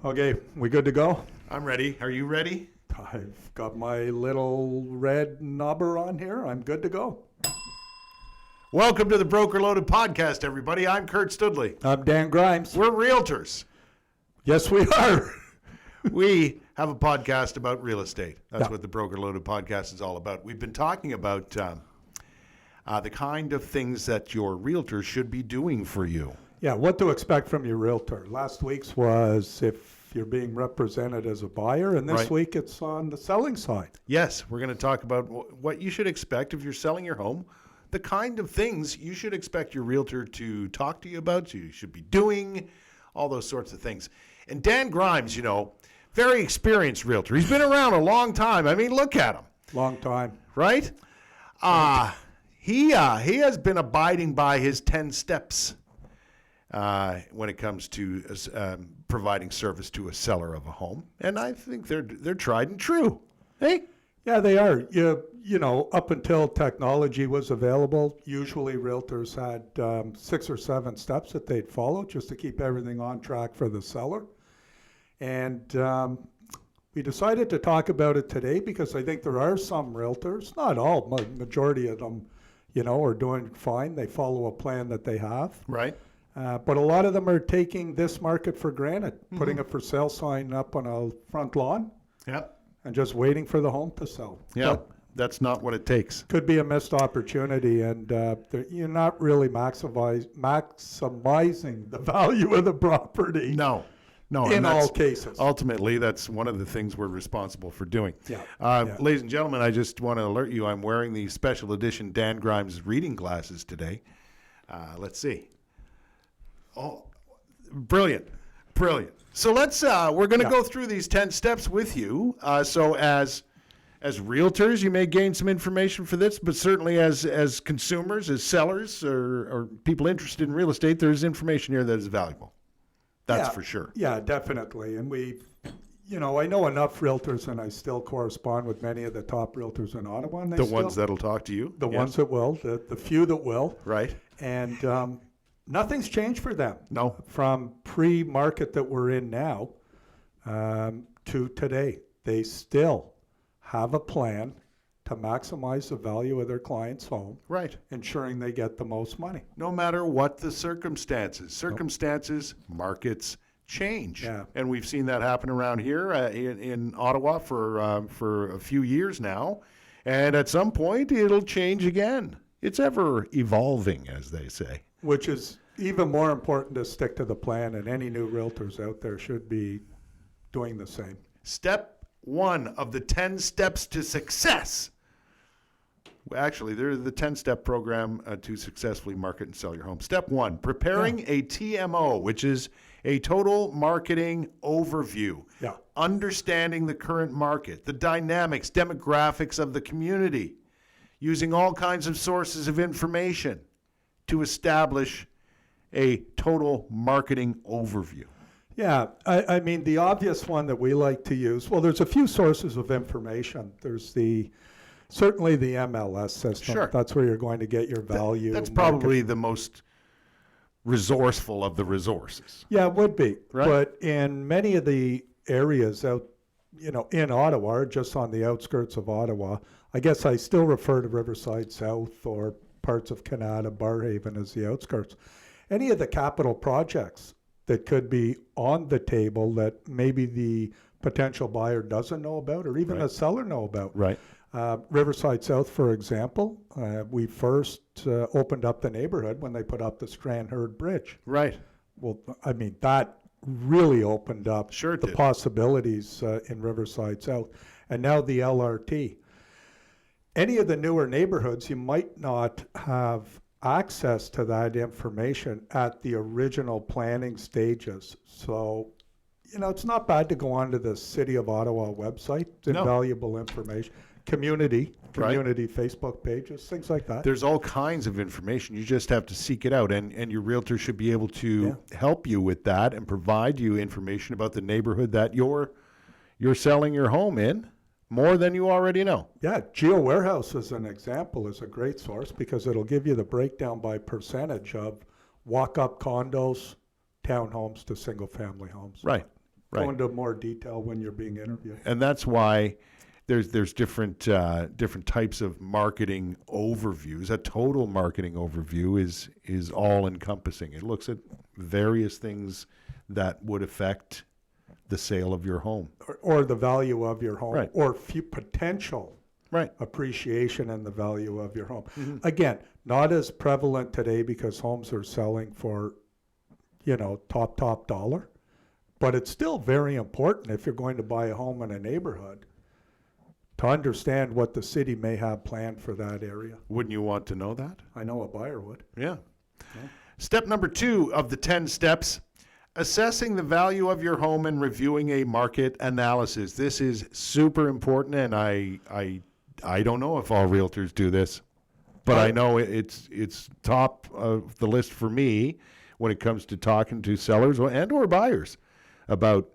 Okay, we good to go? I'm ready. Are you ready? I've got my little red knobber on here. I'm good to go. Welcome to the Broker Loaded Podcast, everybody. I'm Kurt Studley. I'm Dan Grimes. We're realtors. Yes, we are. We have a podcast about real estate. That's Yeah. what the Broker Loaded Podcast is all about. We've been talking about the kind of things that your realtor should be doing for you. Yeah, what to expect from your realtor. Last week's was if you're being represented as a buyer, and this Right. week it's on the selling side. Yes, we're going to talk about what you should expect if you're selling your home, the kind of things you should expect your realtor to talk to you about, you should be doing, all those sorts of things. And Dan Grimes, very experienced realtor. He's been around a long time. I mean, look at him. Long time. Right? He has been abiding by his 10 steps when it comes to providing service to a seller of a home. And I think they're tried and true. Hey? Yeah, they are. Up until technology was available, usually realtors had 6 or 7 steps that they'd follow just to keep everything on track for the seller. And we decided to talk about it today because I think there are some realtors, not all, majority of them, are doing fine. They follow a plan that they have. Right. But a lot of them are taking this market for granted, putting a for sale sign up on a front lawn. Yep. And just waiting for the home to sell. Yeah, But that's not what it takes. could be a missed opportunity, and you're not really maximizing the value of the property. No. In all cases. Ultimately, that's one of the things we're responsible for doing. Yeah. Ladies and gentlemen, I just want to alert you, I'm wearing the special edition Dan Grimes reading glasses today. Let's see. Oh, brilliant. So we're going to go through these 10 steps with you. So as realtors, you may gain some information for this, but certainly as consumers, as sellers, or people interested in real estate, there's information here that is valuable. That's for sure. Yeah, definitely. And I know enough realtors, and I still correspond with many of the top realtors in Ottawa. And ones that'll talk to you. The ones that will, the few that will. Right. And nothing's changed for them. No. From pre-market that we're in now to today. They still have a plan to maximize the value of their client's home. Right. Ensuring they get the most money. No matter what the circumstances. Circumstances, markets change. Yeah. And we've seen that happen around here in Ottawa for a few years now. And at some point, it'll change again. It's ever evolving, as they say. Which is even more important to stick to the plan, and any new realtors out there should be doing the same. Step 1 of the 10 steps to success. Actually, they're the 10-step program to successfully market and sell your home. Step 1, preparing a TMO, which is a total marketing overview. Yeah. Understanding the current market, the dynamics, demographics of the community, using all kinds of sources of information to establish a total marketing overview. Yeah, I mean, the obvious one that we like to use, well, there's a few sources of information. There's certainly the MLS system. Sure. That's where you're going to get your value. That's probably the most resourceful of the resources. Yeah, it would be. Right. But in many of the areas out, in Ottawa, or just on the outskirts of Ottawa, I guess I still refer to Riverside South or parts of Canada, Barhaven as the outskirts. Any of the capital projects that could be on the table that maybe the potential buyer doesn't know about, or even the seller know about. Right. Riverside South, for example, we first opened up the neighborhood when they put up the Strand-Herd Bridge. Right. Well, I mean, that really opened up Sure the did. possibilities in Riverside South. And now the LRT. Any of the newer neighborhoods, you might not have access to that information at the original planning stages. So, it's not bad to go onto the City of Ottawa website. It's invaluable information. Community Facebook pages, things like that. There's all kinds of information. You just have to seek it out, and your realtor should be able to help you with that and provide you information about the neighborhood that you're selling your home in. More than you already know. Yeah, Geo Warehouse as an example is a great source because it'll give you the breakdown by percentage of walk-up condos, townhomes to single-family homes. Right. Right. go into more detail when you're being interviewed. And that's why there's different types of marketing overviews. A total marketing overview is all encompassing. It looks at various things that would affect the sale of your home. Or the value of your home, Right. or potential Right. appreciation in the value of your home. Again, not as prevalent today because homes are selling for, top dollar, but it's still very important if you're going to buy a home in a neighborhood to understand what the city may have planned for that area. Wouldn't you want to know that? I know a buyer would. Yeah. Step number 2 of the 10 steps, assessing the value of your home and reviewing a market analysis. This is super important, and I don't know if all realtors do this, but I know it's top of the list for me when it comes to talking to sellers and or buyers about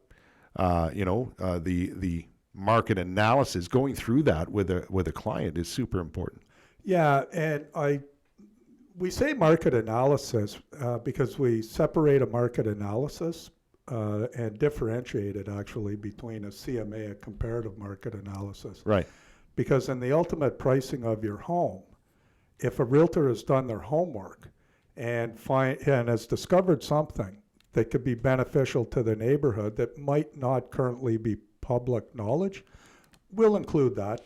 the market analysis. Going through that with a client is super important. Yeah, and we say market analysis because we separate a market analysis and differentiate it actually between a CMA, a comparative market analysis. Right. Because in the ultimate pricing of your home, if a realtor has done their homework and has discovered something that could be beneficial to the neighborhood that might not currently be public knowledge, we'll include that,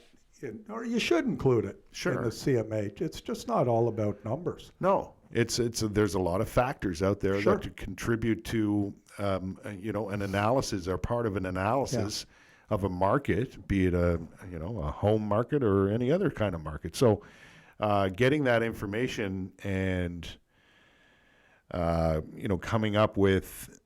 or you should include it in the CMA. It's just not all about numbers. No, there's a lot of factors out there that contribute to an analysis, or part of an analysis of a market, be it a home market or any other kind of market. So getting that information and coming up with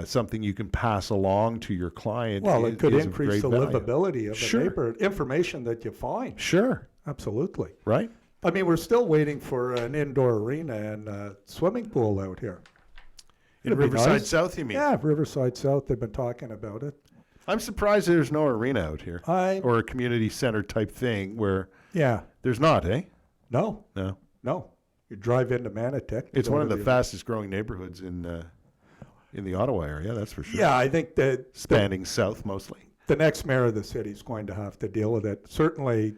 something you can pass along to your client. Well, it could increase the value. livability of the neighborhood. Information that you find. Sure. Absolutely. Right. I mean, we're still waiting for an indoor arena and a swimming pool out here. In Riverside South, you mean? Yeah, Riverside South. They've been talking about it. I'm surprised there's no arena out here, or a community center type thing where. Yeah. There's not, eh? No. No. No. You drive into Manotick. It's one of the fastest growing neighborhoods in the Ottawa area, that's for sure. Yeah, I think that spanning south mostly. The next mayor of the city is going to have to deal with it. Certainly,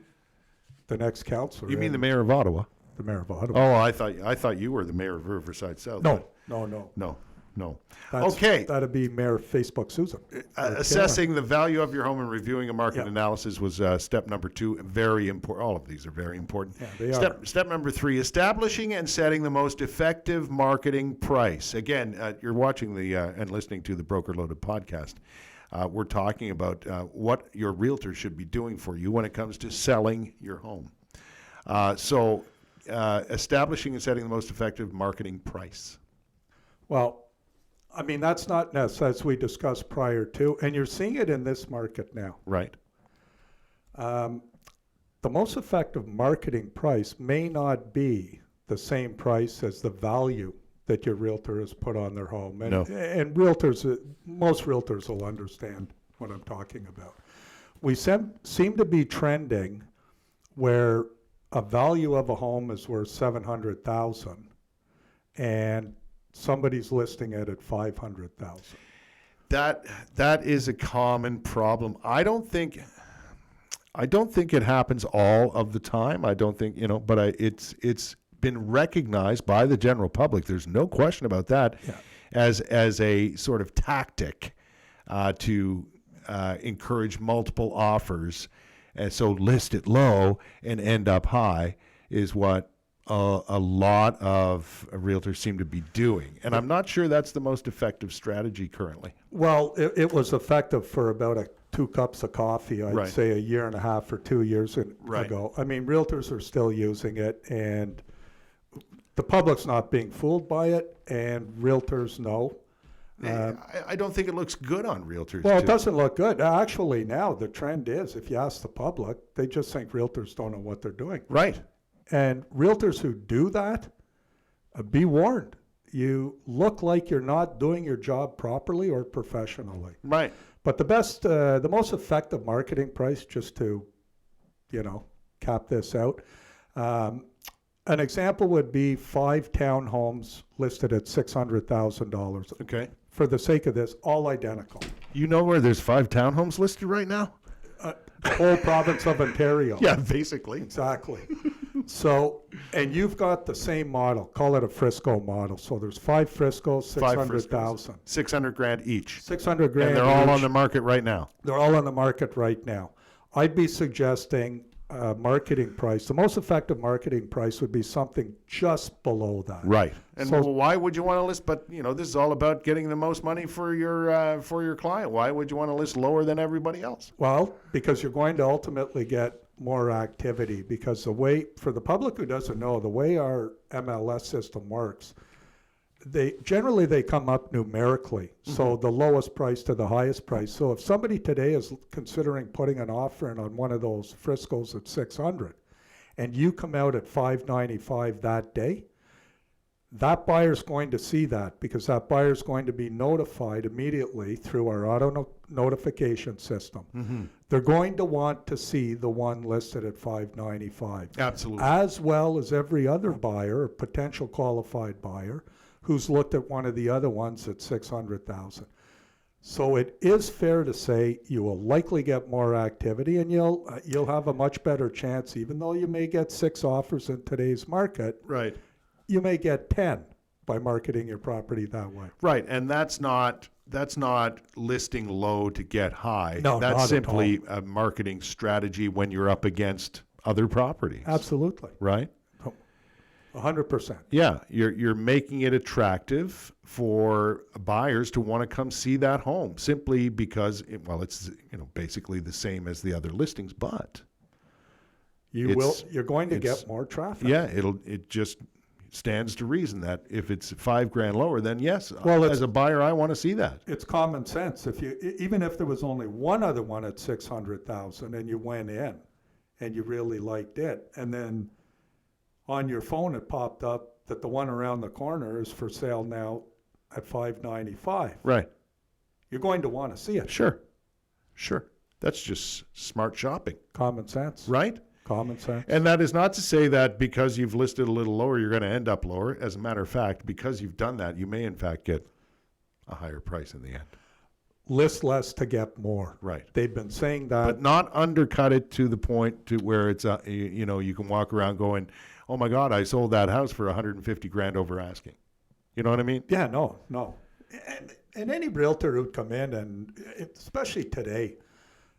the next councillor. You mean the mayor of Ottawa? The mayor of Ottawa. Oh, I thought you were the mayor of Riverside South. No. Okay. That'd be Mayor Facebook Susan. Assessing the value of your home and reviewing a market analysis was step number 2. Very important. All of these are very important. Yeah, they are. Step number 3, establishing and setting the most effective marketing price. Again, you're watching and listening to the Broker Loaded podcast. We're talking about what your realtor should be doing for you when it comes to selling your home. So establishing and setting the most effective marketing price. Well, I mean, that's not necessary, as we discussed prior to, and you're seeing it in this market now. Right. The most effective marketing price may not be the same price as the value that your realtor has put on their home. And, and most realtors will understand what I'm talking about. We seem to be trending where a value of a home is worth $700,000 and somebody's listing it at $500,000. That is a common problem. I don't think it happens all of the time. I don't think, but it's been recognized by the general public. There's no question about that. Yeah. As a sort of tactic to encourage multiple offers, and so list it low and end up high is what a lot of realtors seem to be doing. And I'm not sure that's the most effective strategy currently. Well, it was effective for about 2 cups of coffee, I'd say a year and a half or 2 years ago. I mean, realtors are still using it, and the public's not being fooled by it, and realtors know. I don't think it looks good on realtors. Well, it doesn't look good. Actually, now the trend is, if you ask the public, they just think realtors don't know what they're doing. Right. And realtors who do that, be warned. You look like you're not doing your job properly or professionally. Right. But the most effective marketing price, just to, cap this out, an example would be 5 townhomes listed at $600,000. Okay. for the sake of this, all identical. You know where there's 5 townhomes listed right now? The whole province of Ontario. Yeah, basically. Exactly. So, and you've got the same model, call it a Frisco model. So there's 5 Friscos, 600,000. 600 grand each. 600 grand. And they're all on each. the market right now. They're all on the market right now. I'd be suggesting marketing price. The most effective marketing price would be something just below that. Right. And So- why would you want to list? But this is all about getting the most money for your client. Why would you want to list lower than everybody else? Well, because you're going to ultimately get more activity, because the way, for the public who doesn't know, the way our MLS system works, they come up numerically. So the lowest price to the highest price. So if somebody today is considering putting an offer in on one of those Friscos at 600 and you come out at 595 that day, that buyer's going to see that, because that buyer's going to be notified immediately through our auto notification system. They're going to want to see the one listed at 595. Absolutely. As well as every other buyer or potential qualified buyer who's looked at one of the other ones at 600,000. So it is fair to say you will likely get more activity, and you'll have a much better chance, even though you may get 6 offers in today's market. Right. You may get 10 by marketing your property that way. Right. And that's not listing low to get high. No, that's not at simply a marketing strategy when you're up against other properties. Absolutely. Right? 100%. Yeah, you're making it attractive for buyers to want to come see that home simply because it's basically the same as the other listings, but You're going to get more traffic. yeah, it just stands to reason that if it's $5,000 lower, then yes, Well, as a buyer, I want to see that. It's common sense. Even if there was only one other one at 600,000 and you went in and you really liked it, and then on your phone it popped up that the one around the corner is for sale now at 595. Right. You're going to want to see it. Sure. That's just smart shopping, Common sense. right? Common sense. And that is not to say that because you've listed a little lower, you're going to end up lower. As a matter of fact, because you've done that, you may in fact get a higher price in the end. List less to get more. Right. They've been saying that. But not undercut it to the point to where it's you can walk around going, oh my God, I sold that house for 150 grand over asking. You know what I mean? Yeah, no. And any realtor who'd come in, and especially today,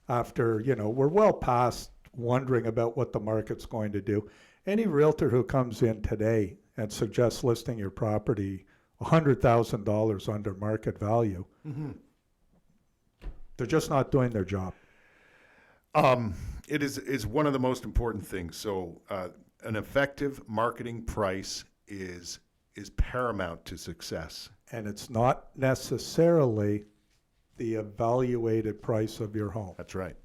after, we're well past wondering about what the market's going to do. Any realtor who comes in today and suggests listing your property $100,000 under market value, they're just not doing their job. It is one of the most important things. So an effective marketing price is paramount to success. And it's not necessarily the evaluated price of your home. That's right.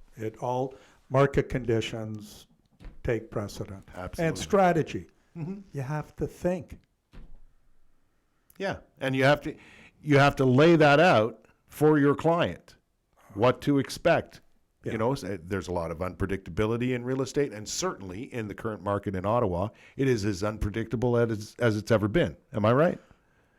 All market conditions take precedent. Absolutely. And strategy. You have to think. Yeah, and you have to lay that out for your client, what to expect. Yeah. There's a lot of unpredictability in real estate, and certainly in the current market in Ottawa, it is as unpredictable as it's ever been. Am I right?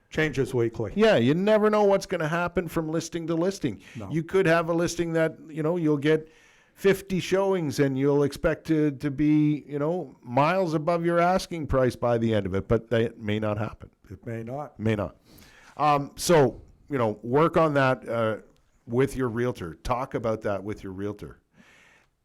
Changes weekly. Yeah, you never know what's going to happen from listing to listing. No. You could have a listing that, you'll get 50 showings and you'll expect to be, miles above your asking price by the end of it, but that may not happen. It may not. May not. So, work on that with your realtor. Talk about that with your realtor.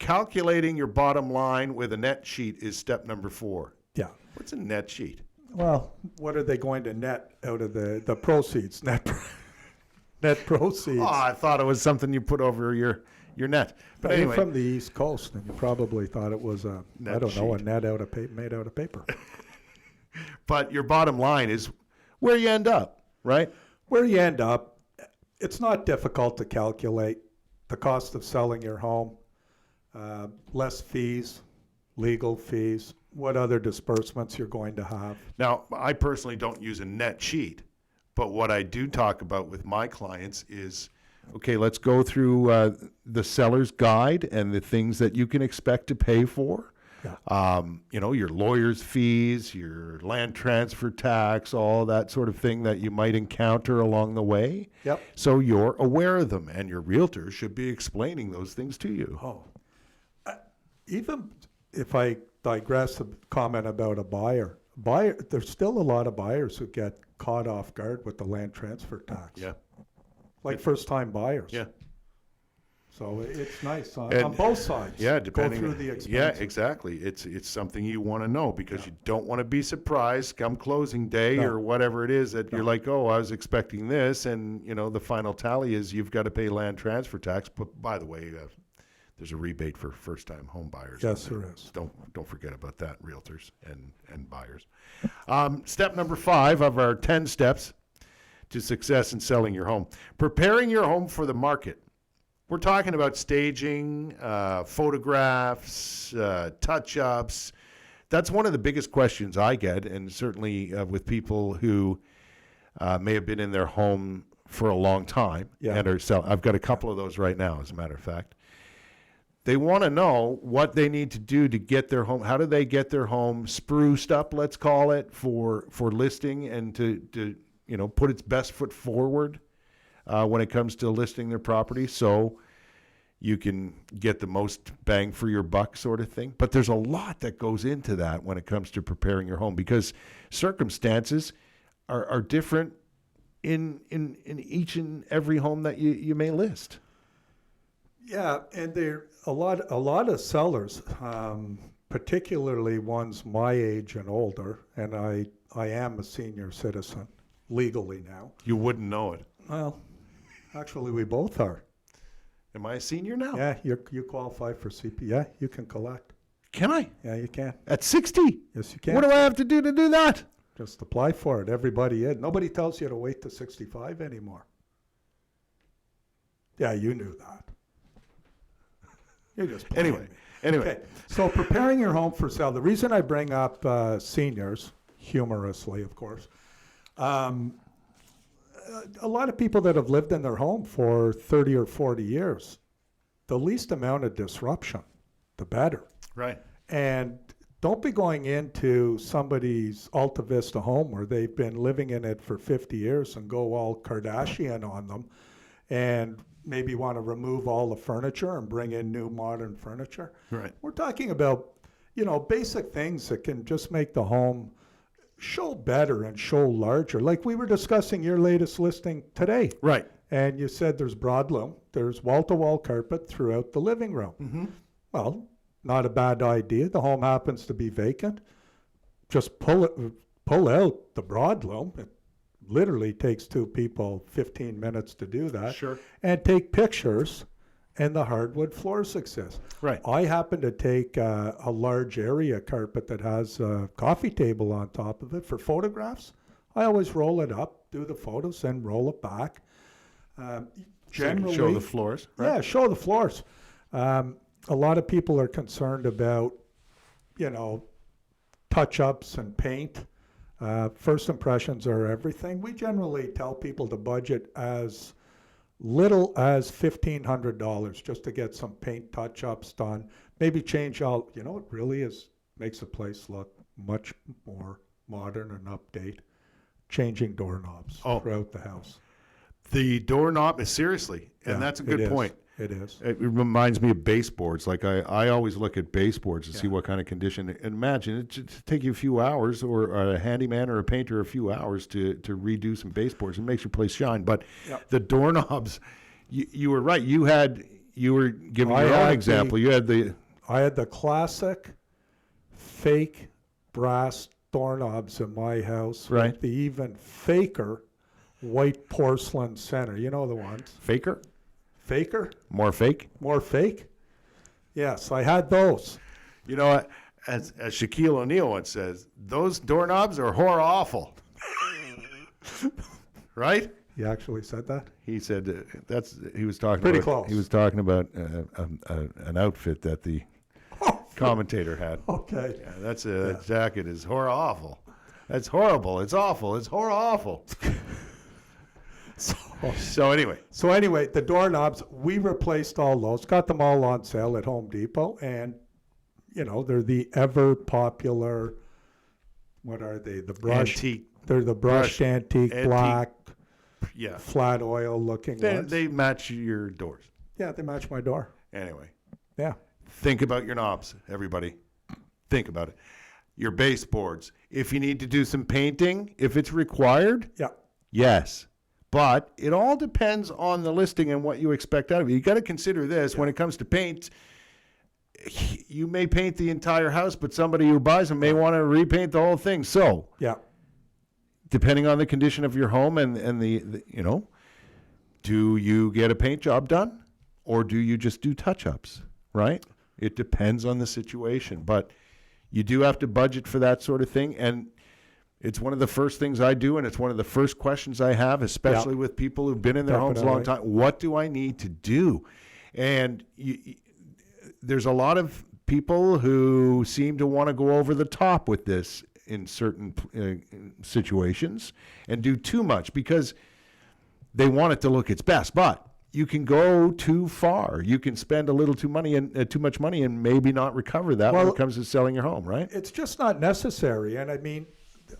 Calculating your bottom line with a net sheet is step number 4. Yeah. What's a net sheet? Well, what are they going to net out of the proceeds? Net proceeds. Oh, I thought it was something you put over your net. But You're anyway, from the East Coast, and you probably thought it was a Net net sheet. made out of paper. but your bottom line is where you end up, right? Where you end up, it's not difficult to calculate the cost of selling your home, less fees, legal fees, what other disbursements you're going to have. Now, I personally don't use a net sheet, but what I do talk about with my clients is, okay, let's go through the seller's guide and the things that you can expect to pay for. Your lawyer's fees, your land transfer tax, all that sort of thing that you might encounter along the way. Yep. So you're aware of them, and your realtor should be explaining those things to you. Oh, even if I digress a comment about a buyer, there's still a lot of buyers who get caught off guard with the land transfer tax. Yeah. Like first-time buyers. Yeah. So it's nice on And- both sides. Yeah, depending. Go through the expense. Yeah, exactly. It's something you want to know because you don't want to be surprised come closing day No. or whatever it is that you're like, oh, I was expecting this, and the final tally is you've got to pay land transfer tax. But by the way, there's a rebate for first-time home buyers. Yes, there is. Don't forget about that, realtors and buyers. Step number 5 of our 10 steps to success in selling your home: preparing your home for the market. We're talking about staging, photographs, touch-ups. That's one of the biggest questions I get, and certainly with people who may have been in their home for a long time and are selling. I've got a couple of those right now, as a matter of fact. They want to know what they need to do to get their home. How do they get their home spruced up, let's call it, for listing and to put its best foot forward when it comes to listing their property, so you can get the most bang for your buck, sort of thing. But there's a lot that goes into that when it comes to preparing your home, because circumstances are different in each and every home that you may list. Yeah, and there a lot of sellers, particularly ones my age and older, and I am a senior citizen legally now. You wouldn't know it. Well, actually, we both are. Am I a senior now? Yeah, you qualify for CP. Yeah, you can collect. Can I? Yeah, you can. At 60? Yes, you can. What do I have to do that? Just apply for it. Everybody is. Nobody tells you to wait to 65 anymore. Yeah, you knew that. You're just playing me. Anyway. Okay, so preparing your home for sale. The reason I bring up seniors, humorously, of course, a lot of people that have lived in their home for 30 or 40 years, the least amount of disruption, the better. Right. And don't be going into somebody's Alta Vista home where they've been living in it for 50 years and go all Kardashian on them and maybe want to remove all the furniture and bring in new modern furniture. Right. We're talking about, basic things that can just make the home show better and show larger. Like we were discussing your latest listing today. Right. And you said there's broadloom, there's wall-to-wall carpet throughout the living room. Mm-hmm. Well, not a bad idea. The home happens to be vacant. Just pull out the broadloom. It literally takes 2 people 15 minutes to do that. Sure. And take pictures, and the hardwood floors exist. Right. I happen to take a large area carpet that has a coffee table on top of it for photographs. I always roll it up, do the photos, and roll it back. Generally, show the floors. Right? Yeah, show the floors. A lot of people are concerned about, touch-ups and paint. First impressions are everything. We generally tell people to budget as little as $1,500 just to get some paint touch-ups done. Maybe change out, it really makes the place look much more modern and update. Changing doorknobs throughout the house. The doorknob is seriously, and that's a good point. It is. It reminds me of baseboards. Like I always look at baseboards to see what kind of condition. And imagine it should take you a few hours, or a handyman or a painter a few hours to redo some baseboards. It makes your place shine. But the doorknobs, you were right. You were giving your own example. I had the classic fake brass doorknobs in my house. Right. With the even faker white porcelain center. You know the ones. Faker? Faker? More fake? More fake? Yes, I had those. You know, as Shaquille O'Neal once says, those doorknobs are horror awful. Right? He actually said that? He said he was talking Pretty about, close. He was talking about an outfit that the commentator had. Okay. Yeah, that jacket is horror awful. That's horrible. It's awful. It's horror awful. So anyway, the doorknobs, we replaced all those, got them all on sale at Home Depot, and they're the ever popular, what are they? The brush. Antique. They're the brushed antique black, Yeah. flat oil looking ones. They match your doors. Yeah, they match my door. Anyway, Yeah. think about your knobs, everybody. Think about it. Your baseboards. If you need to do some painting, if it's required, Yeah. yes. But it all depends on the listing and what you expect out of it. You got to consider this when it comes to paint. You may paint the entire house, but somebody who buys them may want to repaint the whole thing. So, Yeah. depending on the condition of your home and the do you get a paint job done or do you just do touch-ups, right? It depends on the situation, but you do have to budget for that sort of thing. And it's one of the first things I do, and it's one of the first questions I have, especially with people who've been in their homes a long time. What do I need to do? And there's a lot of people who seem to want to go over the top with this in certain situations and do too much because they want it to look its best. But you can go too far. You can spend a little too much money and maybe not recover that when it comes to selling your home, right? It's just not necessary. And I mean,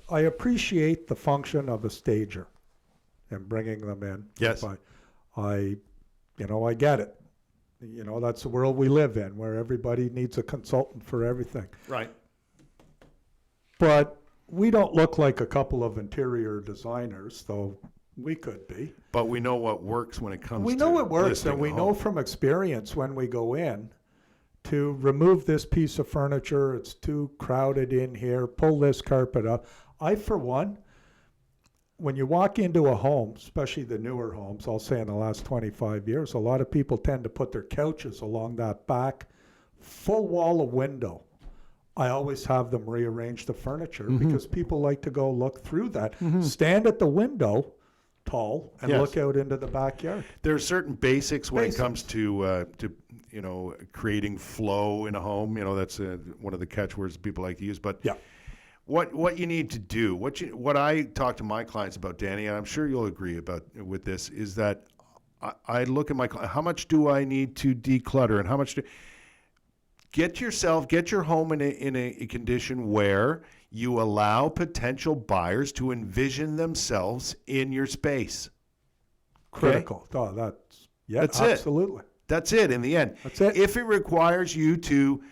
I appreciate the function of a stager and bringing them in. Yes. I get it. That's the world we live in, where everybody needs a consultant for everything. Right. But we don't look like a couple of interior designers, though we could be. But we know what works when it comes to We know it works, listing and we a know home. from experience when we go in to remove this piece of furniture. It's too crowded in here. Pull this carpet up. I, for one, when you walk into a home, especially the newer homes, I'll say in the last 25 years, a lot of people tend to put their couches along that back full wall of window. I always have them rearrange the furniture because people like to go look through that. Stand at the window tall and look out into the backyard. There are certain basics when it comes to creating flow in a home. That's one of the catchwords people like to use. But what you need to do, what I talk to my clients about, Danny, and I'm sure you'll agree with this, is that I look at how much do I need to declutter and how much get your home in a condition where you allow potential buyers to envision themselves in your space. Critical. Oh, that's absolutely. That's it in the end. That's it. If it requires you to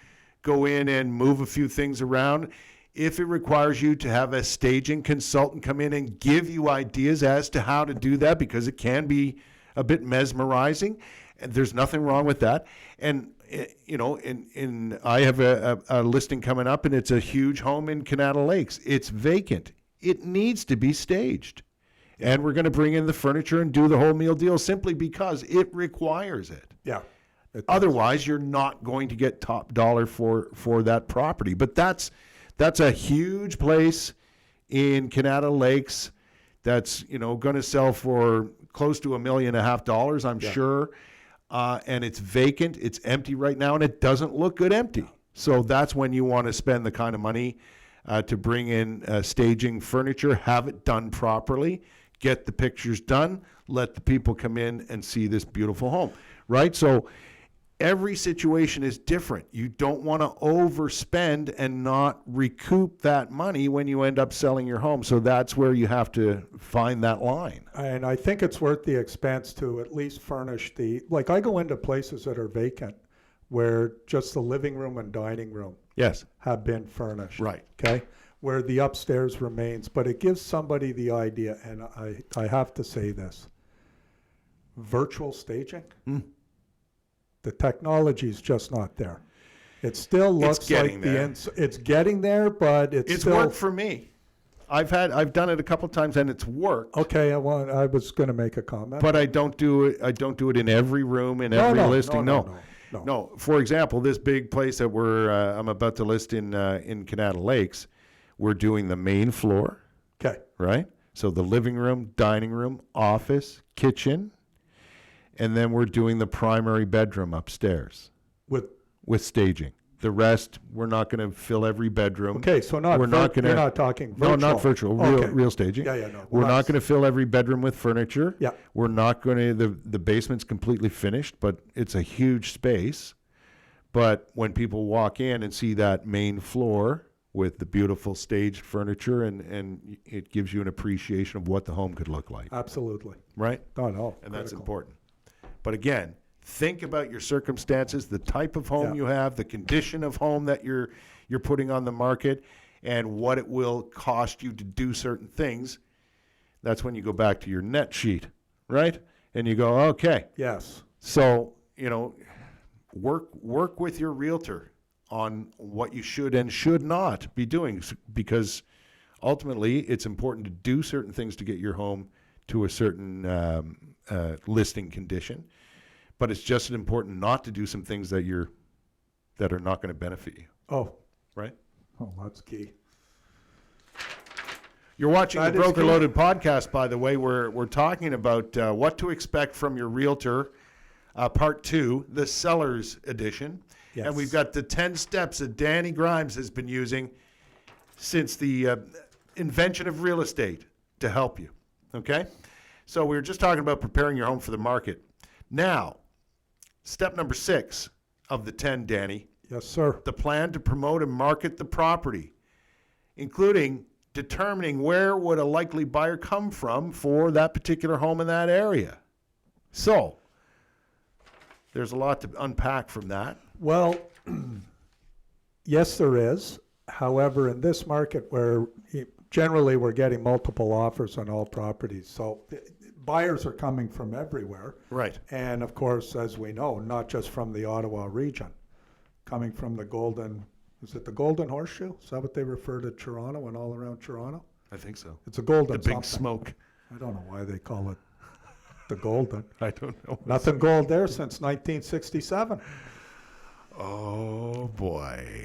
go in and move a few things around, if it requires you to have a staging consultant come in and give you ideas as to how to do that, because it can be a bit mesmerizing, and there's nothing wrong with that. And I have a listing coming up, and it's a huge home in Canada Lakes. It's vacant. It needs to be staged. And we're going to bring in the furniture and do the whole meal deal simply because it requires it. Yeah. Otherwise, you're not going to get top dollar for that property. But that's a huge place in Canada Lakes that's going to sell for close to $1.5 million, I'm sure. And it's vacant, it's empty right now, and it doesn't look good empty. So that's when you want to spend the kind of money to bring in staging furniture, have it done properly, get the pictures done, let the people come in and see this beautiful home, right? So every situation is different. You don't want to overspend and not recoup that money when you end up selling your home. So that's where you have to find that line. And I think it's worth the expense to at least furnish like I go into places that are vacant where just the living room and dining room have been furnished. Right. Okay. Where the upstairs remains, but it gives somebody the idea, and I have to say this, virtual staging, the technology is just not there. It still looks like it's getting there, but it's still worked for me. I've done it a couple times and it's worked. Okay, I was going to make a comment, but I don't do it. I don't do it in every room in every listing. No. For example, this big place that I'm about to list in Canada Lakes, we're doing the main floor. Okay. Right. So the living room, dining room, office, kitchen. And then we're doing the primary bedroom upstairs with staging. The rest, we're not going to fill every bedroom. Okay, so you're not talking virtual. No, not virtual, real staging. No. We're not going to fill every bedroom with furniture. Yeah. We're not going to, the basement's completely finished, but it's a huge space. But when people walk in and see that main floor with the beautiful staged furniture, and it gives you an appreciation of what the home could look like, Absolutely. right? No. And that's critical. important. But again, think about your circumstances, the type of home Yeah. you have, the condition of home that you're putting on the market, and what it will cost you to do certain things. That's when you go back to your net sheet, right? And you go, okay. Yes. So, work with your realtor on what you should and should not be doing, because ultimately it's important to do certain things to get your home to a certain listing condition, but it's just as important not to do some things that are not going to benefit you, Oh, right? that's key. You're watching That the is Broker key. Loaded Podcast, by the way. We're talking about what to expect from your realtor, part 2, the Seller's Edition. Yes. And we've got the 10 steps that Danny Grimes has been using since the invention of real estate to help you. Okay? So we were just talking about preparing your home for the market. Now, step number 6 of the 10, Danny, Yes, sir. the plan to promote and market the property, including determining where would a likely buyer come from for that particular home in that area. So, there's a lot to unpack from that. Well, yes, there is. However, in this market where generally we're getting multiple offers on all properties, so buyers are coming from everywhere. Right. And of course, as we know, not just from the Ottawa region, coming from the Golden, is it the Golden Horseshoe? Is that what they refer to Toronto and all around Toronto? I think so. It's a golden The big something. smoke. I don't know why they call it the Golden. I don't know. Nothing gold there since 1967. Oh, boy.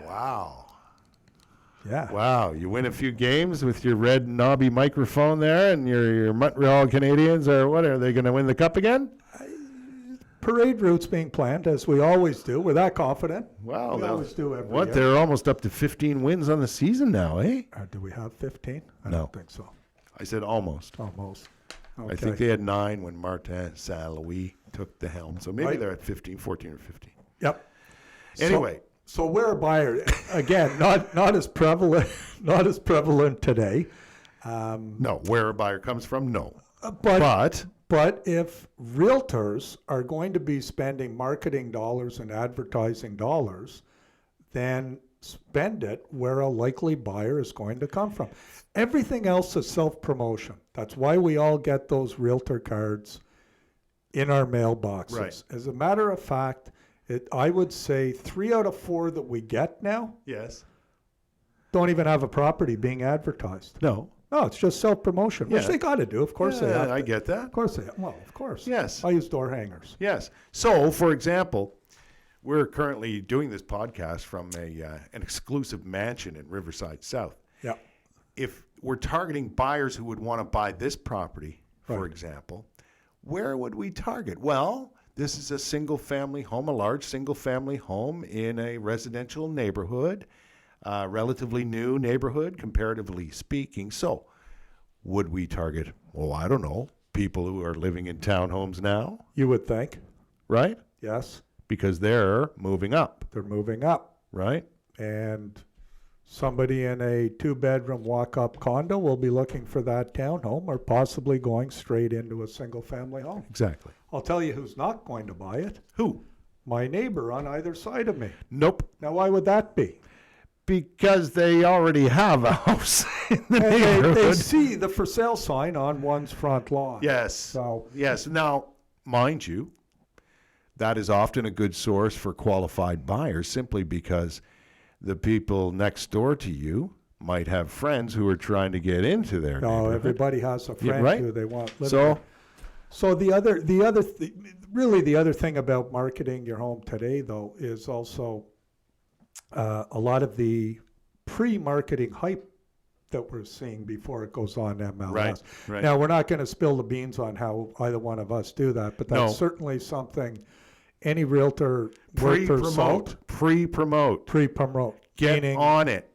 Wow. Yeah. Wow. You win a few games with your red knobby microphone there, and your Montreal Canadiens, or what, are they going to win the cup again? Parade routes being planned, as we always do. We're that confident. Wow. We they'll- always do every What, year. they're almost up to 15 wins on the season now, eh? Do we have 15? I No. don't think so. I said almost. Almost. Okay. I think they had 9 when Martin Saint-Louis took the helm. So maybe Right. they're at 15, 14 or 15. Yep. Anyway. So where a buyer, again, not as prevalent, not as prevalent today. No, where a buyer comes from, no. But if realtors are going to be spending marketing dollars and advertising dollars, then spend it where a likely buyer is going to come from. Everything else is self-promotion. That's why we all get those realtor cards in our mailboxes. Right. As a matter of fact, I would say 3 out of 4 that we get now Yes. don't even have a property being advertised. No. No, it's just self-promotion, which Yeah. they got to do. Of course they have. I to. get that. Of course they have. Well, of course. Yes. I use door hangers. Yes. So, for example, we're currently doing this podcast from an exclusive mansion in Riverside South. Yeah. If we're targeting buyers who would want to buy this property, for Right. example, where would we target? Well, this is a single-family home, a large single-family home in a residential neighborhood, relatively new neighborhood, comparatively speaking. So, would we target, well, I don't know, people who are living in townhomes now, You would think. right? Yes. Because they're moving up, They're moving up. right? And somebody in a 2-bedroom walk-up condo will be looking for that townhome or possibly going straight into a single-family home. Exactly. I'll tell you who's not going to buy it. Who? My neighbor on either side of me. Nope. Now, why would that be? Because they already have a house in the And they neighborhood. see the for sale sign on one's front lawn. Yes. So, Yes. Now, mind you, that is often a good source for qualified buyers simply because the people next door to you might have friends who are trying to get into their no, neighborhood. everybody has a friend right. who they want living So, there. So really the other thing about marketing your home today, though, is also a lot of the pre-marketing hype that we're seeing before it goes on MLS. Right, right. Now, we're not going to spill the beans on how either one of us do that, but that's No. certainly something any realtor worth their salt Pre-promote. pre-promote. Get Meaning- on it.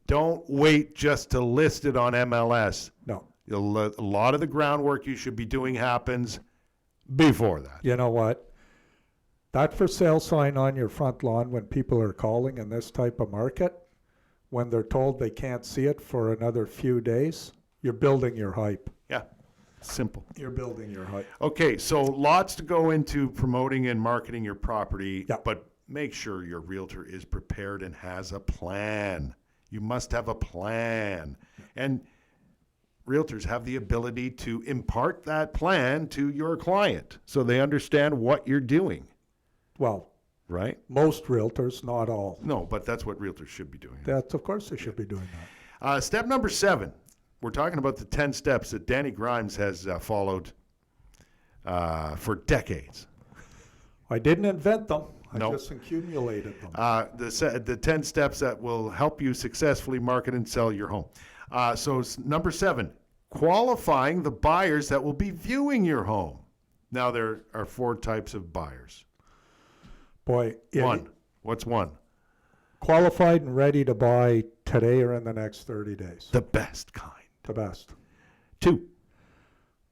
Don't wait just to list it on MLS. No. A lot of the groundwork you should be doing happens before that. You know what? That for sale sign on your front lawn when people are calling in this type of market, when they're told they can't see it for another few days, you're building your hype. Yeah, simple. You're building your hype. Okay, so lots to go into promoting and marketing your property, Yeah. but make sure your realtor is prepared and has a plan. You must have a plan. And realtors have the ability to impart that plan to your client so they understand what you're doing, Well, right? most realtors, not all. No, but that's what realtors should be doing. That's, of course, they should be doing that. Step number 7, we're talking about the 10 steps that Danny Grimes has followed for decades. I didn't invent them. I No. just accumulated them. The 10 steps that will help you successfully market and sell your home. So number 7, qualifying the buyers that will be viewing your home. Now there are 4 types of buyers. Boy, One. What's one? qualified and ready to buy today or in the next 30 days. The best kind. The best. 2.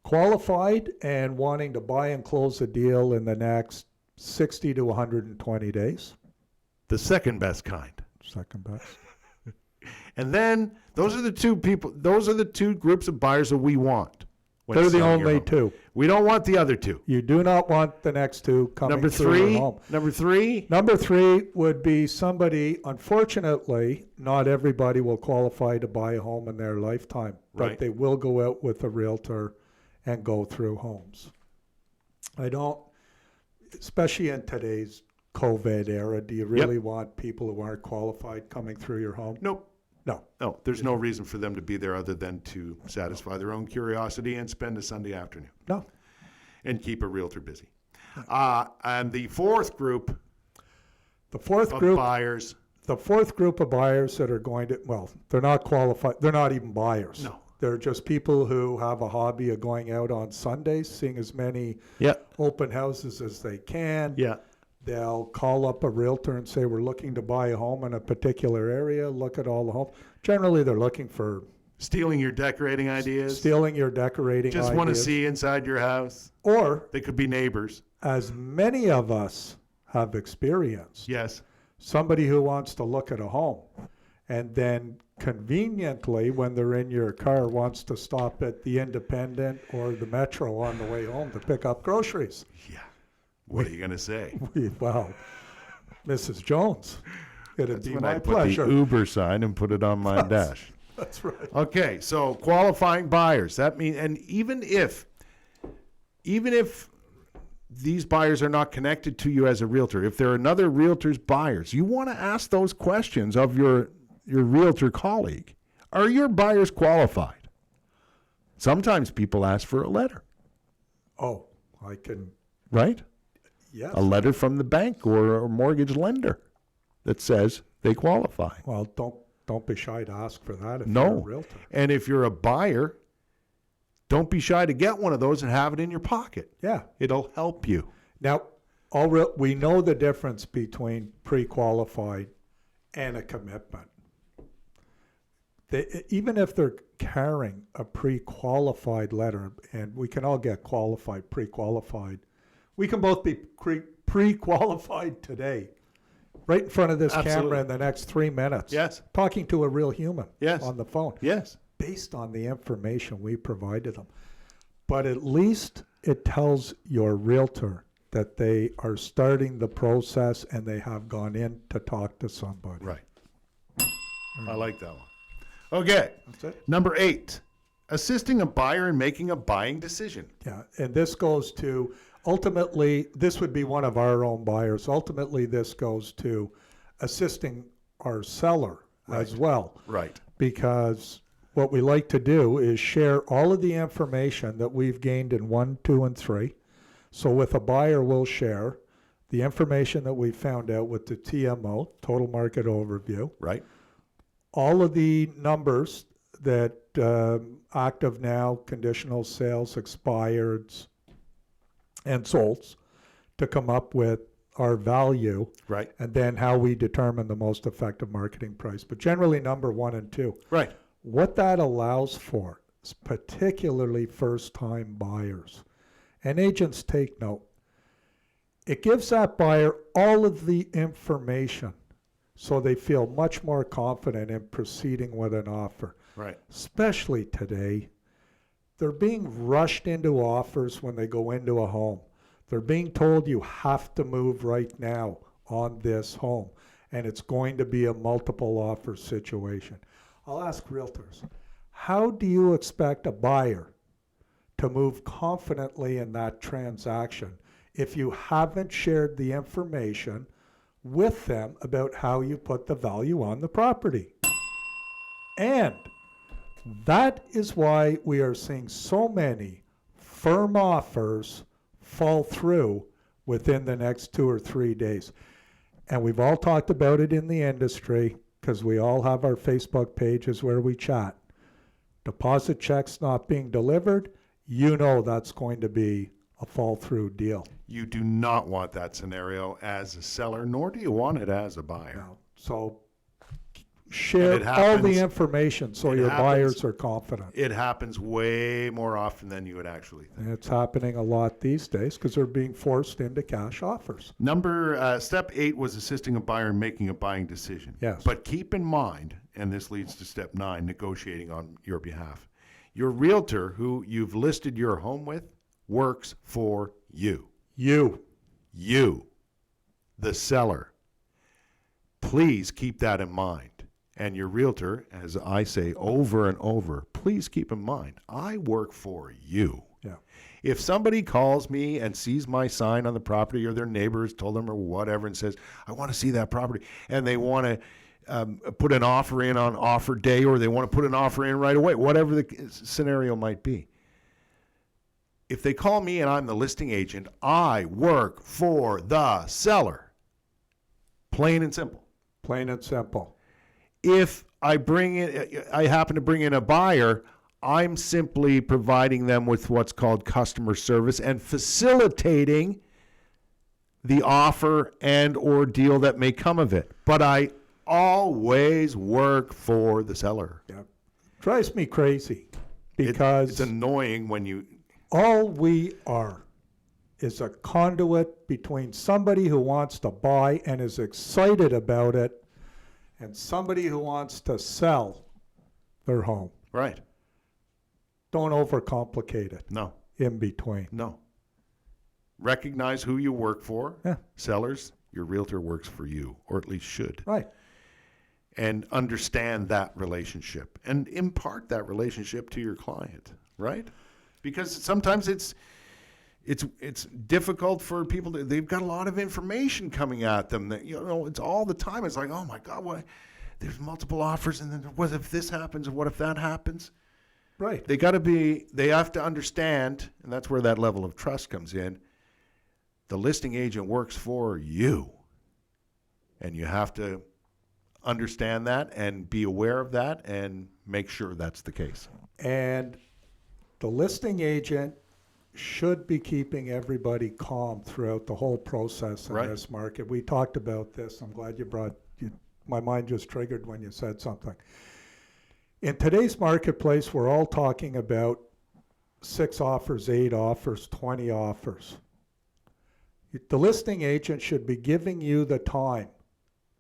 Qualified and wanting to buy and close a deal in the next 60 to 120 days. The second best kind. Second best. And then those are the 2 people. Those are the 2 groups of buyers that we want. when They're the selling your only home. 2. We don't want the other 2. You do not want the next 2 coming Number through 3. your home. Number 3. Number 3 would be somebody, unfortunately, not everybody will qualify to buy a home in their lifetime, but Right. they will go out with a realtor and go through homes. I don't, especially in today's COVID era, do you really want people who aren't qualified coming through your home? Nope. No. No, there's no reason for them to be there other than to satisfy their own curiosity and spend a Sunday afternoon No. and keep a realtor busy. And the 4th group The fourth of group, buyers, the fourth group of buyers that are going to, well, they're not qualified, they're not even buyers. No. They're just people who have a hobby of going out on Sundays, seeing as many yeah, open houses as they can. yeah, They'll call up a realtor and say, we're looking to buy a home in a particular area, look at all the homes. Generally, they're looking for stealing your decorating ideas, stealing your decorating just ideas. want to see inside your house. Or, They could be neighbors. as many of us have experienced, Yes, somebody who wants to look at a home and then conveniently, when they're in your car, wants to stop at the Independent or the Metro on the way home to pick up groceries. yeah. What are you going to say? Well, Mrs. Jones, it'd That's be when my I put pleasure. the Uber sign and put it on my dash. That's right. Okay, so qualifying buyers. That means, and even if these buyers are not connected to you as a realtor, if they're another realtor's buyers, you want to ask those questions of your realtor colleague. Are your buyers qualified? Sometimes people ask for a letter, Oh, I can, right? yes. A letter from the bank or a mortgage lender that says they qualify. Well, don't be shy to ask for that if you're a No. realtor. And if you're a buyer, don't be shy to get one of those and have it in your pocket. Yeah. It'll help you. Now, we know the difference between pre-qualified and a commitment. Even if they're carrying a pre-qualified letter, and we can all get qualified, pre-qualified, we can both be pre-qualified today, right in front of this Absolutely. camera in the next 3 minutes. Yes. Talking to a real human Yes. on the phone. Yes. Based on the information we provided them. But at least it tells your realtor that they are starting the process and they have gone in to talk to somebody. Right. I like that one. Okay. That's it. Number 8, assisting a buyer in making a buying decision. Yeah, and this goes to, ultimately, this would be one of our own buyers. Ultimately, this goes to assisting our seller as well. Right. Because what we like to do is share all of the information that we've gained in 1, 2, and 3. So with a buyer, we'll share the information that we found out with the TMO, Total Market Overview, Right. all of the numbers that active now, conditional sales, expireds, and solds to come up with our value, Right. and then how we determine the most effective marketing price. But generally number 1 and 2. Right. What that allows for is particularly first-time buyers. And agents take note. It gives that buyer all of the information so they feel much more confident in proceeding with an offer. Right. Especially today, they're being rushed into offers when they go into a home. They're being told you have to move right now on this home, and it's going to be a multiple offer situation. I'll ask realtors, how do you expect a buyer to move confidently in that transaction if you haven't shared the information with them about how you put the value on the property? And that is why we are seeing so many firm offers fall through within the next 2 or 3 days. And we've all talked about it in the industry because we all have our Facebook pages where we chat. Deposit checks not being delivered, you know that's going to be a fall through deal. You do not want that scenario as a seller, nor do you want it as a buyer. Now, so share all happens- the information so it your happens- buyers are confident. It happens way more often than you would actually think. And it's happening a lot these days because they're being forced into cash offers. Step 8 was assisting a buyer in making a buying decision. Yes. But keep in mind, and this leads to step 9, negotiating on your behalf. Your realtor, who you've listed your home with, works for you. You, the seller. Please keep that in mind. And your realtor, as I say over and over, please keep in mind, I work for you. Yeah. If somebody calls me and sees my sign on the property, or their neighbors told them or whatever, and says, I want to see that property, and they want to put an offer in on offer day, or they want to put an offer in right away, whatever the scenario might be. If they call me and I'm the listing agent, I work for the seller. Plain and simple. Plain and simple. If I happen to bring in a buyer, I'm simply providing them with what's called customer service and facilitating the offer and or deal that may come of it. But I always work for the seller. Yeah. Drives me crazy because It's annoying when you... all we are is a conduit between somebody who wants to buy and is excited about it and somebody who wants to sell their home. Right. Don't overcomplicate it. No. In between. No. Recognize who you work for. Yeah. Sellers, your realtor works for you, or at least should. Right. And understand that relationship and impart that relationship to your client, right? Because sometimes it's difficult for people they've got a lot of information coming at them that, it's all the time. It's like, oh my God, what? There's multiple offers, and then what if this happens, and what if that happens? Right. They have to understand, and that's where that level of trust comes in. The listing agent works for you, and you have to understand that and be aware of that and make sure that's the case. And the listing agent should be keeping everybody calm throughout the whole process in Right. this market. We talked about this. I'm glad my mind just triggered when you said something. In today's marketplace, we're all talking about 6 offers, 8 offers, 20 offers. The listing agent should be giving you the time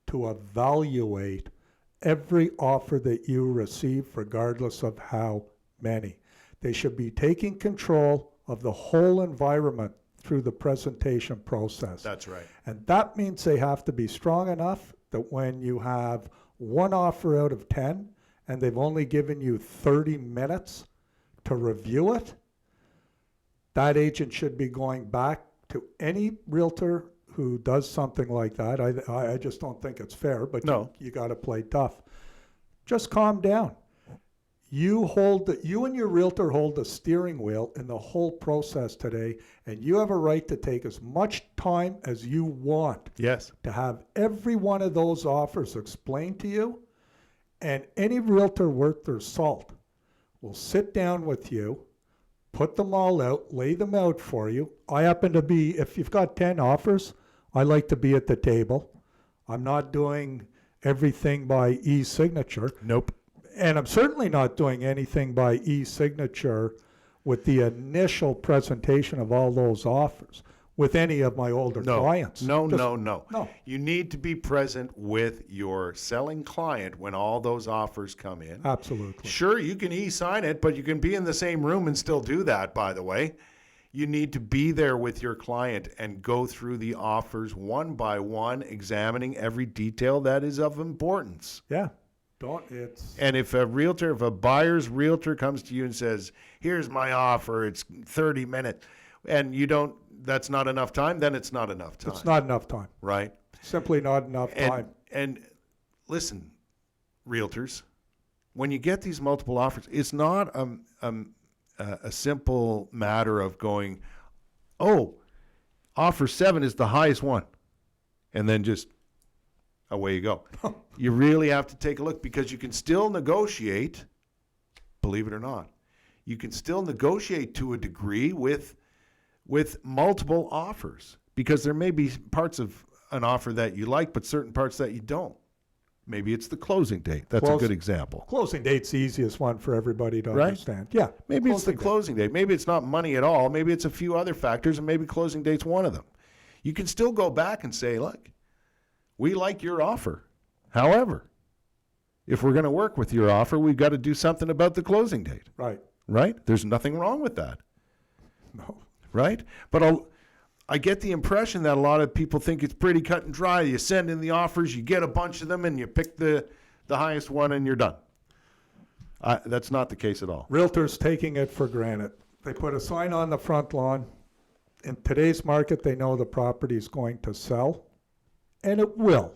to evaluate every offer that you receive, regardless of how many. They should be taking control of the whole environment through the presentation process. That's right. And that means they have to be strong enough that when you have 1 offer out of 10 and they've only given you 30 minutes to review it, that agent should be going back to any realtor who does something like that. I just don't think it's fair, but No. you got to play tough. Just calm down. You and your realtor hold the steering wheel in the whole process today, and you have a right to take as much time as you want Yes. to have every one of those offers explained to you. And any realtor worth their salt will sit down with you, put them all out, lay them out for you. I happen to be, if you've got 10 offers, I like to be at the table. I'm not doing everything by e-signature. Nope. And I'm certainly not doing anything by e-signature with the initial presentation of all those offers. with any of my older clients. No. No. You need to be present with your selling client when all those offers come in. Absolutely. Sure, you can e-sign it, but you can be in the same room and still do that, by the way. You need to be there with your client and go through the offers one by one, examining every detail that is of importance. Yeah. And if a buyer's realtor comes to you and says, here's my offer, it's 30 minutes, and that's not enough time, then it's not enough time. It's not enough time. Right? Simply not enough time. And listen, realtors, when you get these multiple offers, it's not a simple matter of going, oh, offer 7 is the highest one, and then just away you go. You really have to take a look, because you can still negotiate, believe it or not. You can still negotiate to a degree with multiple offers, because there may be parts of an offer that you like, but certain parts that you don't. Maybe it's the closing date. That's a good example. Closing date's the easiest one for everybody to understand. Yeah. Maybe it's the closing date. Maybe it's not money at all. Maybe it's a few other factors, and maybe closing date's one of them. You can still go back and say, look, we like your offer. However, if we're going to work with your offer, we've got to do something about the closing date. Right. Right? There's nothing wrong with that. No. Right? But I get the impression that a lot of people think it's pretty cut and dry. You send in the offers, you get a bunch of them, and you pick the highest one, and you're done. That's not the case at all. Realtors taking it for granted. They put a sign on the front lawn. In today's market, they know the property is going to sell, and it will.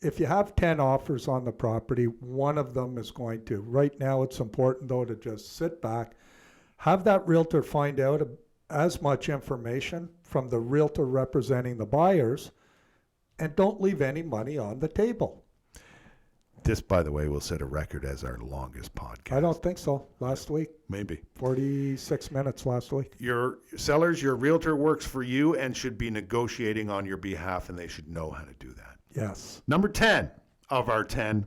If you have 10 offers on the property, one of them is going to. Right now, it's important, though, to just sit back, have that realtor find out as much information from the realtor representing the buyers, and don't leave any money on the table. This, by the way, will set a record as our longest podcast. I don't think so. Last week. Maybe. 46 minutes last week. Your sellers, your realtor works for you and should be negotiating on your behalf, and they should know how to do that. Yes. Number 10 of our 10,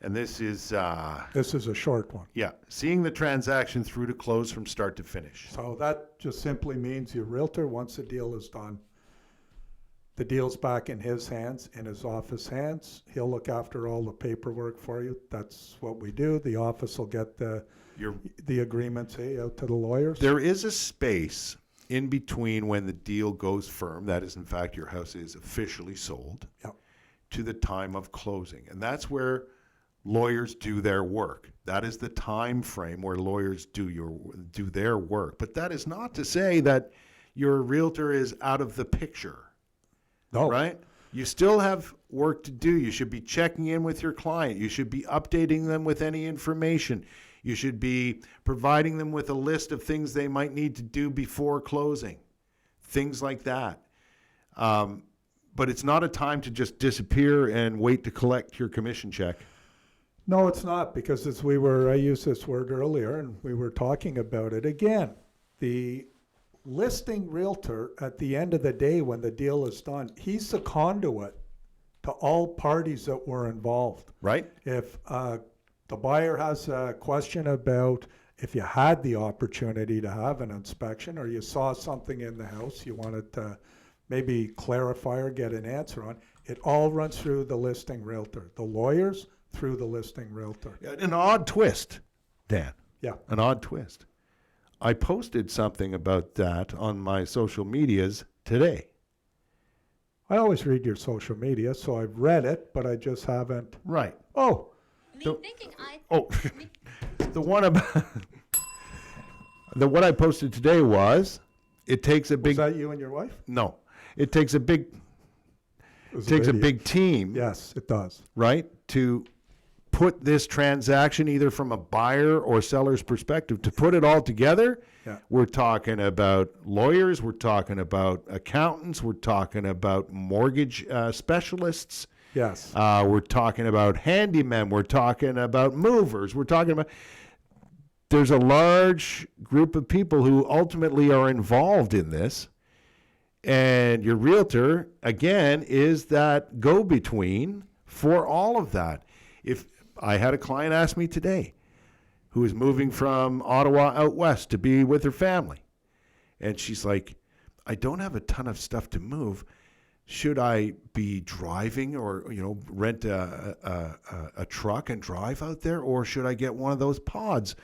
and this is a short one. Yeah, seeing the transaction through to close from start to finish. So that just simply means your realtor, once the deal is done, the deal's back in his hands, in his office hands. He'll look after all the paperwork for you. That's what we do. The office will get the agreements out to the lawyers. There is a space in between when the deal goes firm, that is, in fact, your house is officially sold, yep, to the time of closing. And that's where lawyers do their work. That is the time frame where lawyers do their work. But that is not to say that your realtor is out of the picture. No. Right? You still have work to do. You should be checking in with your client. You should be updating them with any information. You should be providing them with a list of things they might need to do before closing, things like that. But it's not a time to just disappear and wait to collect your commission check. No, it's not, because I used this word earlier, and we were talking about it again. The listing realtor, at the end of the day, when the deal is done, he's the conduit to all parties that were involved. Right. If the buyer has a question about if you had the opportunity to have an inspection, or you saw something in the house you wanted to maybe clarify or get an answer on, it all runs through the listing realtor. The lawyers through the listing realtor. An odd twist, Dan. Yeah. An odd twist. I posted something about that on my social medias today. I always read your social media, so I've read it, but I just haven't. Right. Oh. The one about the what I posted today was, it takes a big. Was that you and your wife? No, it takes a big. It takes a big team. Yes, it does. Right, to put this transaction, either from a buyer or seller's perspective, to put it all together. Yeah. We're talking about lawyers. We're talking about accountants. We're talking about mortgage specialists. Yes. We're talking about handymen. We're talking about movers. We're talking about. There's a large group of people who ultimately are involved in this. And your realtor, again, is that go-between for all of that. If I had a client ask me today who is moving from Ottawa out west to be with her family, and she's like, I don't have a ton of stuff to move. Should I be driving or, rent a truck and drive out there, or should I get one of those pods?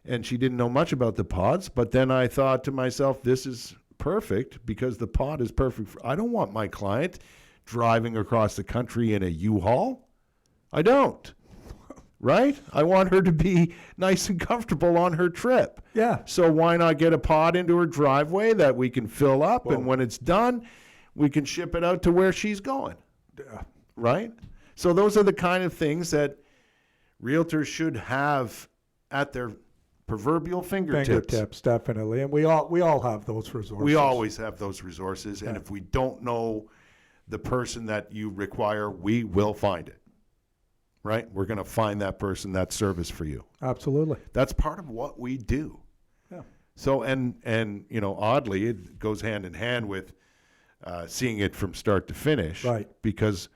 And she didn't know much about the pods, but then I thought to myself, this is perfect because the pod is perfect. I don't want my client driving across the country in a U-Haul. I don't. Right? I want her to be nice and comfortable on her trip. Yeah. So why not get a pod into her driveway that we can fill up, and when it's done, we can ship it out to where she's going. Yeah. Right? So those are the kind of things that realtors should have at their proverbial fingertips. Definitely. And we all have those resources. We always have those resources, and if we don't know the person that you require, we will find it. Right? We're going to find that person, that service for you. Absolutely. That's part of what we do. Yeah. So, and oddly, it goes hand in hand with seeing it from start to finish. Right. Because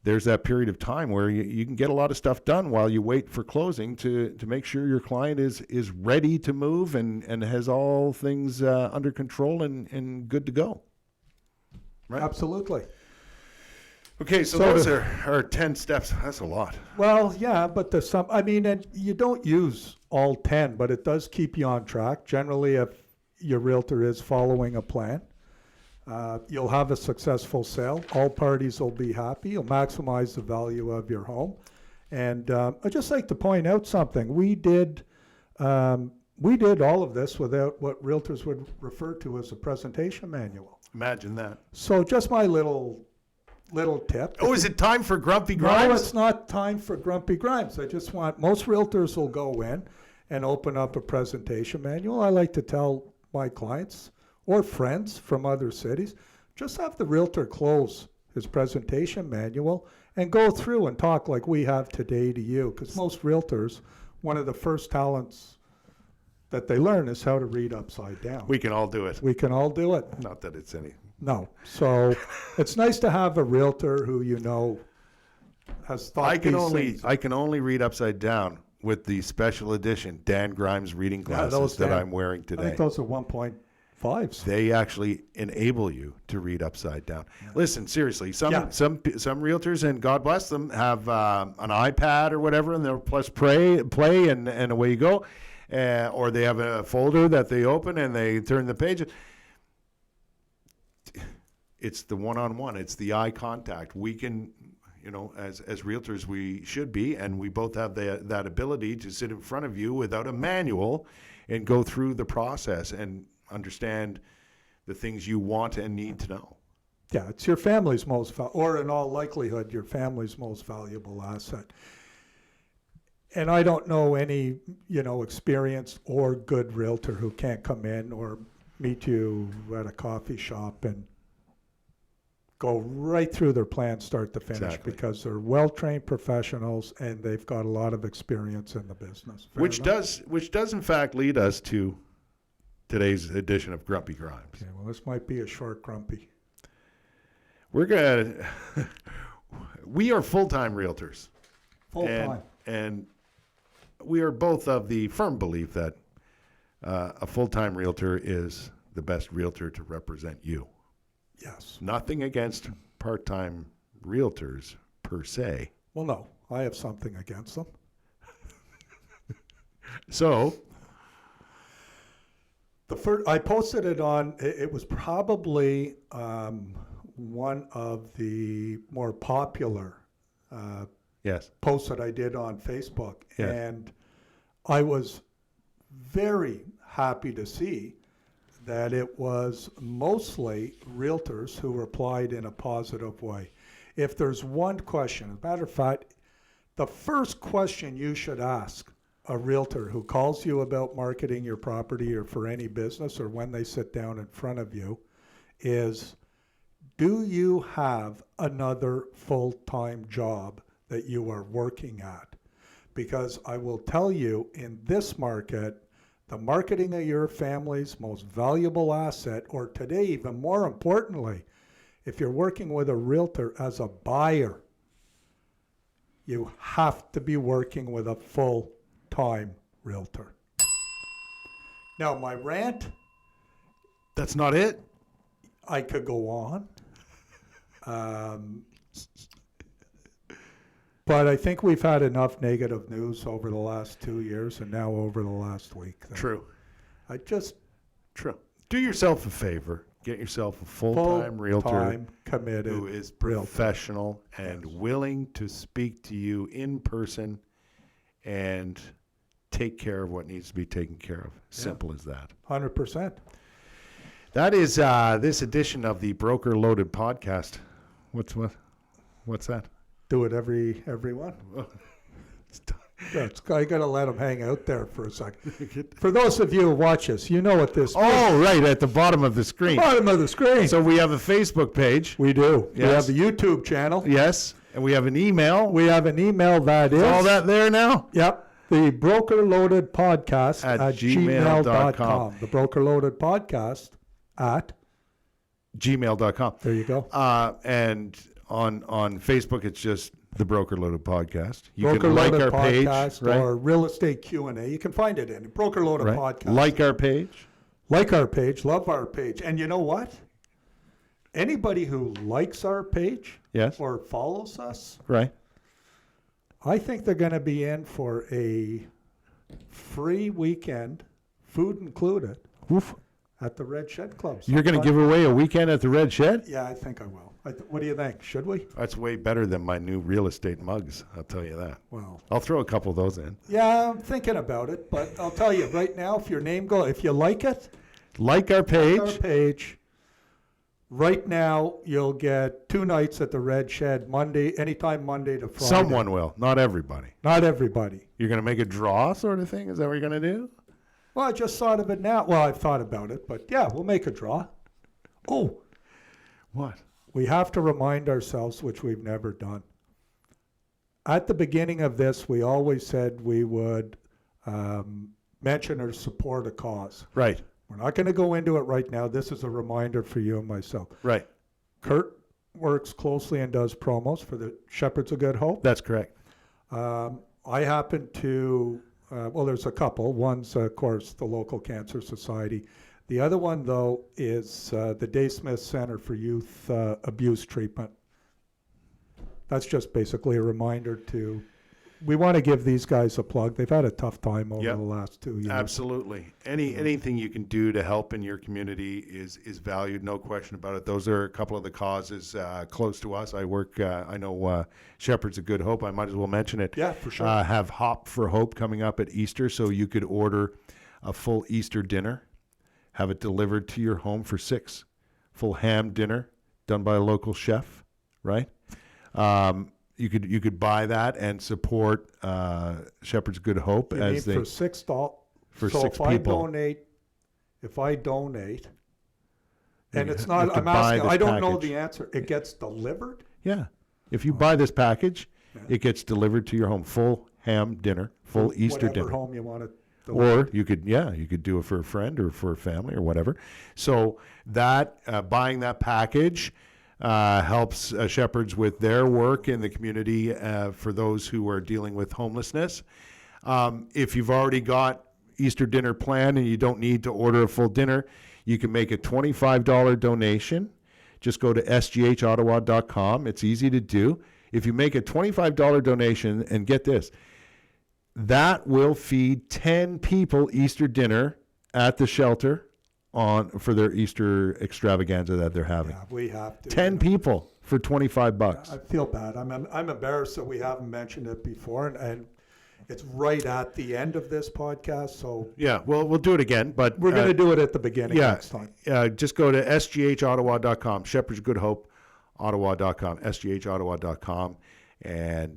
there's that period of time where you can get a lot of stuff done while you wait for closing to make sure your client is ready to move and has all things under control and good to go. Right? Absolutely. Okay, so those are 10 steps. That's a lot. Well, yeah, but there's some, and you don't use all 10, but it does keep you on track. Generally, if your realtor is following a plan, you'll have a successful sale. All parties will be happy. You'll maximize the value of your home. And I'd just like to point out something. We did all of this without what realtors would refer to as a presentation manual. Imagine that. So just my little tip. Oh, is it time for Grumpy Grimes? No, it's not time for Grumpy Grimes. I just want, most realtors will go in and open up a presentation manual. I like to tell my clients or friends from other cities, just have the realtor close his presentation manual and go through and talk like we have today to you. Because most realtors, one of the first talents that they learn is how to read upside down. We can all do it. We can all do it. Not that it's any. No. So it's nice to have a realtor who has thought I can things. only read upside down with the special edition Dan Grimes reading glasses that I'm wearing I today. think those are 1.5s. They actually enable you to read upside down. Yeah. Listen, seriously, some realtors, and God bless them, have an iPad or whatever, and they'll press play and away you go. Or they have a folder that they open and they turn the page. It's the one-on-one. It's the eye contact. We can, as realtors, we should be, and we both have that ability to sit in front of you without a manual and go through the process and understand the things you want and need to know. Yeah, it's your family's or in all likelihood, your family's most valuable asset. And I don't know any, experienced or good realtor who can't come in or meet you at a coffee shop and go right through their plan start to finish. Exactly. Because they're well-trained professionals and they've got a lot of experience in the business. Which does in fact lead us to today's edition of Grumpy Grimes. Okay, well, this might be a short grumpy. We are full-time realtors. Full-time. And we are both of the firm belief that a full-time realtor is the best realtor to represent you. Yes. Nothing against part-time realtors per se. Well, no, I have something against them. So, I posted it on. It was probably one of the more popular posts that I did on Facebook, and I was very happy to see that it was mostly realtors who replied in a positive way. If there's one question, as a matter of fact, the first question you should ask a realtor who calls you about marketing your property or for any business or when they sit down in front of you is, do you have another full-time job that you are working at? Because I will tell you, in this market, the marketing of your family's most valuable asset, or today even more importantly, if you're working with a realtor as a buyer, you have to be working with a full-time realtor. Now, my rant. That's not it? I could go on. But I think we've had enough negative news over the last 2 years and now over the last week. True. True. Do yourself a favor. Get yourself a full-time realtor Full-time committed who is realtor. professional and willing to speak to you in person and take care of what needs to be taken care of. Simple as that. 100%. That is this edition of the Broker Loaded Podcast. What's that? Do it every one. I got to let them hang out there for a second. For those of you who watch us, you know what this Oh, right, at the bottom of the screen. bottom of the screen. So we have a Facebook page. We do. Yes. We have a YouTube channel. Yes. And we have an email. We have an email that is. All that there now? Yep. The BrokerLoadedPodcast At at gmail.com. gmail.com. The BrokerLoadedPodcast at. gmail.com. There you go. And on Facebook, it's just the Broker Loaded Podcast. You Broker can like Loaded our page, Podcast right? or Real Estate Q&A. You can find it in Broker Loaded Right. Podcast. Like our page. Like our page. Love our page. And you know what? Anybody who likes our page Yes. or follows us, Right. I think they're going to be in for a free weekend, food included, Oof. at the Red Shed Club. You're going to give away a weekend at the Red Shed? Yeah, I think I will. What do you think? Should we? That's way better than my new real estate mugs, I'll tell you that. Well, I'll throw a couple of those in. yeah, I'm thinking about it, but I'll tell you right now, if your name if you like it, Like our page. our page. Right now, you'll get 2 nights at the Red Shed, anytime Monday to Friday. Someone will, not everybody. Not everybody. You're going to make a draw sort of thing? Is that what you're going to do? Well, I just thought of it now. Well, I've thought about it, but yeah, we'll make a draw. Oh, What? we have to remind ourselves, which we've never done. At the beginning of this, we always said we would mention or support a cause. Right, We're not going to go into it right now. This is a reminder for you and myself. right. Kurt works closely and does promos for the Shepherds of Good Hope. That's correct. I happen to, there's a couple. One's, of course, the local Cancer Society. The other one, though, is the Day Smith Center for Youth Abuse Treatment. That's just basically a reminder we want to give these guys a plug. They've had a tough time over Yep. the last 2 years. Absolutely. Anything you can do to help in your community is valued, no question about it. Those are a couple of the causes close to us. I know Shepherds of Good Hope. I might as well mention it. Yeah, for sure. Have Hop for Hope coming up at Easter, so you could order a full Easter dinner, have it delivered to your home for 6. Full ham dinner done by a local chef, right? You could buy that and support Shepherd's Good Hope You as mean they for $6. for So 6 if people. if I donate, and You it's have not, to I'm buy asking, this I don't know package. the answer. It gets delivered? Yeah, if you buy this package, Yeah. it gets delivered to your home. Full ham dinner, full Easter Whatever dinner. home you want it. Or you could do it for a friend or for a family or whatever. So that buying that package helps Shepherds with their work in the community for those who are dealing with homelessness. If you've already got Easter dinner planned and you don't need to order a full dinner, you can make a $25 donation. Just go to sghottawa.com. It's easy to do. If you make a $25 donation, and get this, that will feed 10 people Easter dinner at the shelter for their Easter extravaganza that they're having. Yeah, we have to. 10 people for $25. I feel bad. I'm embarrassed that we haven't mentioned it before, and it's right at the end of this podcast, so Yeah, well, we'll do it again, but we're going to do it at the beginning next time. Just go to sghottawa.com, Shepherd's Good Hope, Ottawa.com, sghottawa.com, and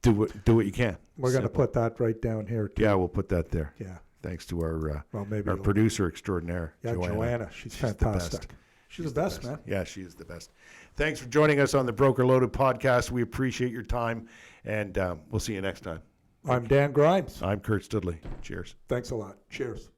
do what you can. We're going to Simple. put that right down here, too. Yeah, we'll put that there. Yeah. Thanks to our Well, maybe our we'll- producer extraordinaire, Yeah, Joanna. She's the fantastic. best. She's the best, man. Yeah, she is the best. Thanks for joining us on the Broker Loaded Podcast. We appreciate your time, and we'll see you next time. I'm Dan Grimes. I'm Kurt Studley. Cheers. Thanks a lot. Cheers.